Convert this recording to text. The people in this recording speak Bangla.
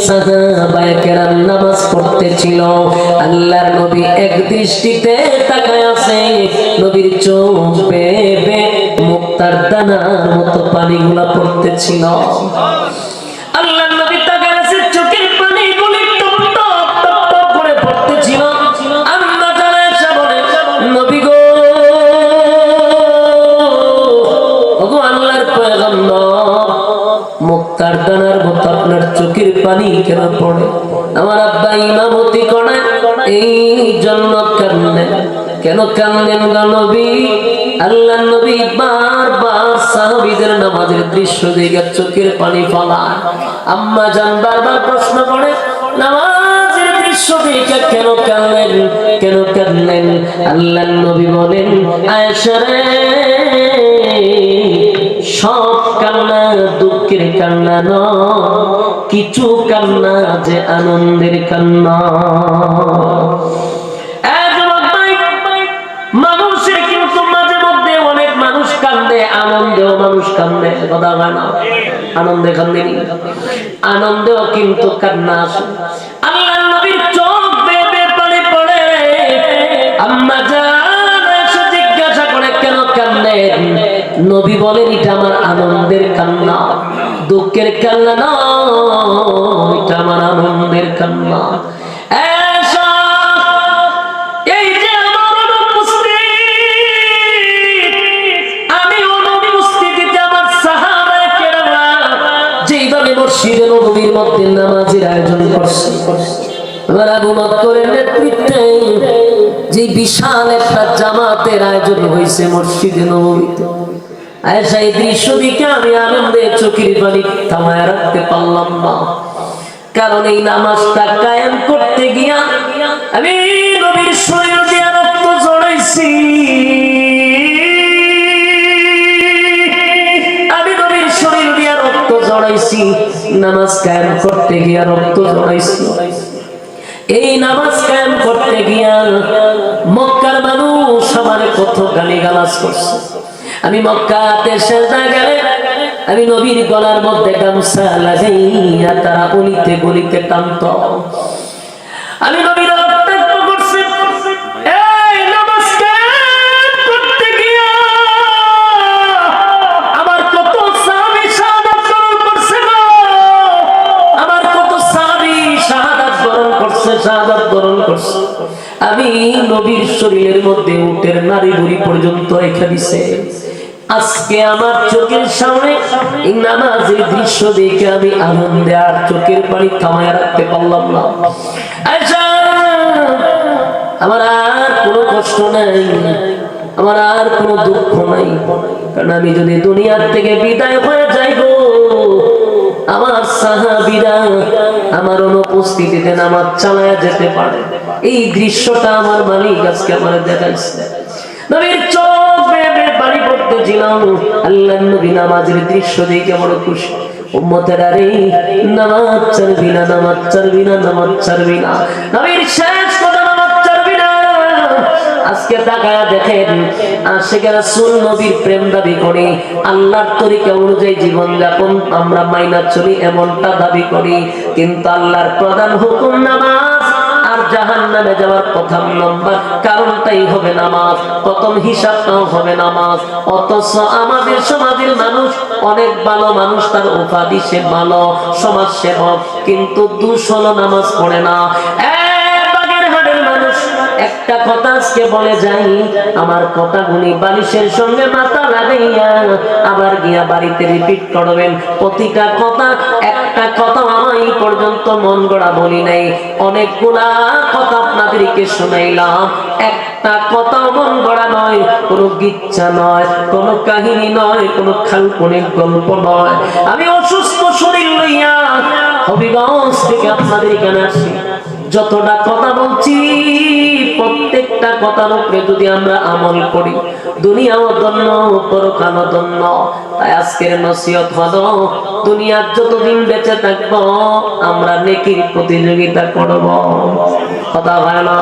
সাহাবায়ে কেরাম নামাজ পড়তেছিল, আল্লাহর নবী এক দৃষ্টিতে তাকায় আছে, নবীর চোখ বেয়ে মুক্তার দানার মতো পানিগুলা পড়তেছিল। আল্লাহর নবী তাকায় আছে, চোখের পানিগুলি টপ টপ টপ টপ করে পড়তেছিল। আম্মা জান আয়েশা বলে, নবী গো, ওগো আল্লাহর পয়গম্বর, মুক্তার দানার মতো আপনার চোখের পানি কেন পড়ে? আমার আব্বা ইমামতি করে, এই জন্য কান্দেন। কেন কান্দেন গো নবী? আল্লাহর নবী বারবার সাহাবীদের নামাজের দৃশ্য দেখে চোখের পানি ফলায়। আম্মা জান বারবার প্রশ্ন করে, নামাজের দৃশ্য দেখে কেন কাঁদলেন, কেন কাঁদলেন? আল্লাহর নবী বলেন, আয়েশা রে, সব কান্না দুঃখের কান্না নয়, কিছু কান্না যে আনন্দের কান্না। মানুষের কিন্তু মাঝে মধ্যে অনেক মানুষ কান্দে, আনন্দেও মানুষ কান্দে, কথা হয় না? আনন্দে কান্দেনি, আনন্দেও কিন্তু কান্না আসে। আল্লাহর নবীর চোখ বেয়ে বেয়ে পানি পড়ে। আম্মা জান এসে জিজ্ঞাসা করে, কেন কান্দেন? নবী বলেন, এটা আমার আনন্দের কান্না, দুঃখের কান্না নয়, এটা আমার আনন্দের কান্না। মসজিদে নববীর মধ্যে নামাজের আয়োজন করছে, আমার আবু বকরের নেতৃত্বে যে বিশাল একটা জামাতের আয়োজন হয়েছে মসজিদে নববীতে। আয়েশা এই দৃশ্য দেখে আমি আনন্দে চোখের পানি থামায় রাখতে পারলাম না, কারণ এই নামাজটা কায়েম করতে গিয়া আমি নবীর শরীর দিয়ে রক্ত ঝরাইছি, নামাজ কায়েম করতে গিয়া রক্ত ঝরাইছি। এই নামাজ কায়েম করতে গিয়া মক্কার মানুষ আমার কত গালিগালাজ করছে। আমি মক্কাতে সেজদা গেলে আমি নবীর গলার মধ্যে গামছা লাগাইয়া তারা অলিতে গলিতে টানত। আমি নবীর আমি নবীর শরীরের মধ্যে উটের নারী বুড়ি পর্যন্ত রেখে দিছে। আজকে আমার চোখের সামনে এই নামাজের দৃশ্য দেখে আমি আনন্দে আর চোখের পানি থামায় রাখতে পারলাম না। আচ্ছা, আমার আর কোনো কষ্ট নাই, আমার আর কোনো দুঃখ নাই, কারণ আমি যদি দুনিয়ার থেকে বিদায় হয়ে যাইব, আমার সাহাবীরা আমার অনুপস্থিতিতে নামাজ চালায়া যেতে পারে। এই দৃশ্যটা আমার মালিক আজকে আমার দেখাইছে। নবীর চোখ বেয়ে বেয়ে পানি পড়তেছিলাম, আল্লাহর নবী নামাজের দৃশ্য দেখে বড় খুশি। উম্মতেরা রে, নামাজ ছাড়বি না, নামাজ ছাড়বি না, নামাজ ছাড়বি না। নবীর শেষ কথা, নামাজ ছাড়বি না। আজকে তাকায়া দেখেন, আশিক রাসূল নবীর প্রেম দাবি করে, আল্লাহর তরিকা অনুযায়ী জীবন যাপন আমরা মাইনা চলি এমনটা দাবি করি, কিন্তু আল্লাহর প্রধান হুকুম নামাজ, আর জাহান্নামে যাওয়ার প্রথম নম্বর কারণটাই হবে নামাজ, প্রথম হিসাবটাও হবে নামাজ। অথচ আমাদের সমাজের মানুষ অনেক ভালো মানুষ, তার উপাধি সে ভালো সমাজ সেবক, কিন্তু দুশো নামাজ পড়ে না। একটা কথা আজকে বলে যাই, আমার কথাগুলি বালিশের সঙ্গে মাথা লাগাইয়া আবার গিয়া বাড়িতে রিপিট করবেন। প্রতিটা কথা, একটা কথা আমি পর্যন্ত মন গড়া বলি নাই, অনেকগুলা কথা আপনাদেরকে শুনাইলাম। একটা কথা মন গড়া নয়, কোনো গিচ্ছা নয়, কোনো কাহিনী নয়, কোনো কাল্পনিক গল্প নয়। আমি অসুস্থ শরীর লইয়া হবিগঞ্জ থেকে আপনাদের এখানে আসি, যতটা কথা বলছি প্রত্যেকটা কথার উপরে যদি আমরা আমল করি, দুনিয়াও ধন্য, পরকালও ধন্য। তাই আজকের নসিহত হলো, দুনিয়ার যতদিন বেঁচে থাকবো আমরা নেকির প্রতিযোগিতা করব। কথা হয় না?